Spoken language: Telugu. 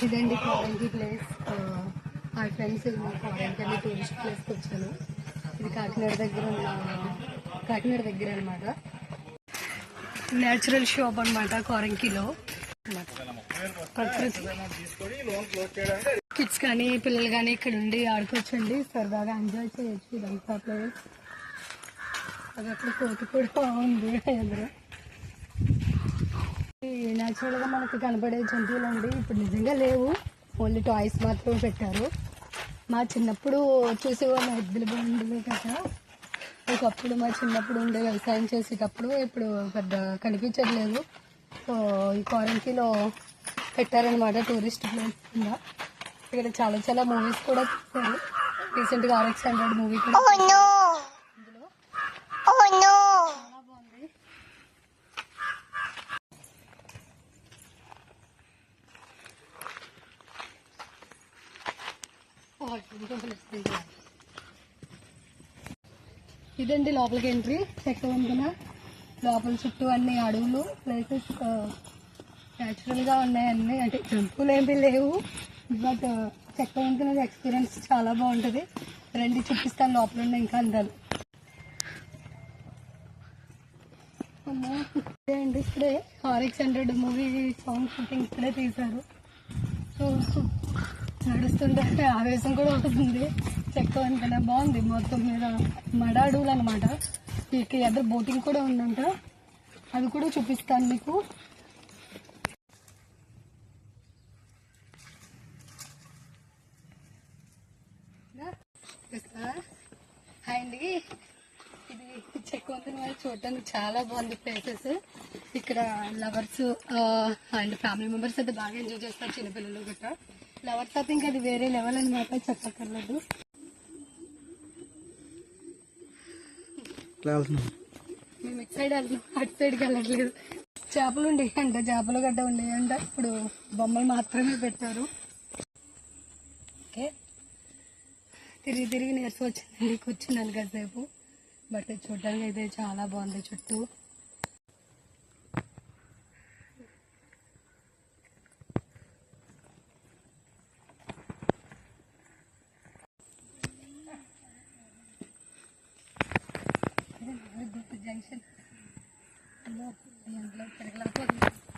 ఇదండి కారంకి ప్లేస్. మా ఫ్రెండ్స్ కారంకి అని టూరిస్ట్ ప్లేస్కి వచ్చాను. ఇది కాకినాడ దగ్గర అనమాట. న్యాచురల్ షాప్ అనమాట కారంకిలో. ప్రకృతి కిడ్స్ కానీ పిల్లలు కానీ ఇక్కడ ఉండి ఆడుకోవచ్చండి, సరదాగా ఎంజాయ్ చేయొచ్చు. ఇదంతా ప్లేస్. అది అక్కడ కోతి కూడా బాగుంది ఎదురు. న్యాచురల్ గా మనకు కనబడే జంతువులు అండి ఇప్పుడు నిజంగా లేవు, ఓన్లీ టాయ్స్ మాత్రమే పెట్టారు. మా చిన్నప్పుడు చూసేవాళ్ళం ఎద్దుల బండులు కదా. ఒకప్పుడు మా చిన్నప్పుడు ఉండే వ్యవసాయం చేసేటప్పుడు ఇప్పుడు పెద్ద కనిపించట్లేదు. సో ఈ కారంకిలో పెట్టారనమాట టూరిస్ట్ ప్లేస్ కింద. ఇక్కడ చాలా చాలా మూవీస్ కూడా తీశారు. రీసెంట్ గా RX100 మూవీ కూడా చాలా బాగుంది. ఇదండి లోపలికి ఎంట్రీ. చెక్క వంతున లోపల చుట్టూ అన్ని అడవులు ప్లేసెస్ న్యాచురల్ గా ఉన్నాయి. అన్ని అంటే జంతువులు ఏమీ లేవు, బట్ చెక్క వంతున ఎక్స్పీరియన్స్ చాలా బాగుంటది. రండి చూపిస్తాను లోపల ఉన్న ఇంకా అందాలు. అండి ఇక్కడే RX100 మూవీ సాంగ్ షూటింగ్ ఇక్కడే తీశారు. సో నడుస్తుంటే ఆవేశం కూడా ఉంటుంది. చెక్క వంతెన బాగుంది. మొత్తం మీద మడ అడవులు అనమాట. మీకు ఎదురు బోటింగ్ కూడా ఉందంట, అది కూడా చూపిస్తాను మీకు. హాయ్ అండి, ఇది చెక్క వంతెన చూడటానికి చాలా బాగుంది ప్లేసెస్. ఇక్కడ లవర్స్ అండ్ ఫ్యామిలీ మెంబర్స్ అయితే బాగా ఎంజాయ్ చేస్తారు, చిన్నపిల్లలు గట్రా. లవర్స్ అయితే ఇంకా అది వేరే లెవెల్ అనమాట, చెప్పక్కర్లేదు. మేము ఇటు సైడ్ వెళ్తాం, అటు సైడ్కి వెళ్ళట్లేదు. చేపలు ఉండేయంట, చేపలు గడ్డ ఉండేయంట. ఇప్పుడు బొమ్మలు మాత్రమే పెట్టారు. ఓకే, తిరిగి నీరసం వచ్చిందండి, కూర్చున్నాను కాసేపు. బట్ చూడడానికి అయితే చాలా బాగుంది చుట్టూ. జంక్షన్ తిరగలేకపోతుంది.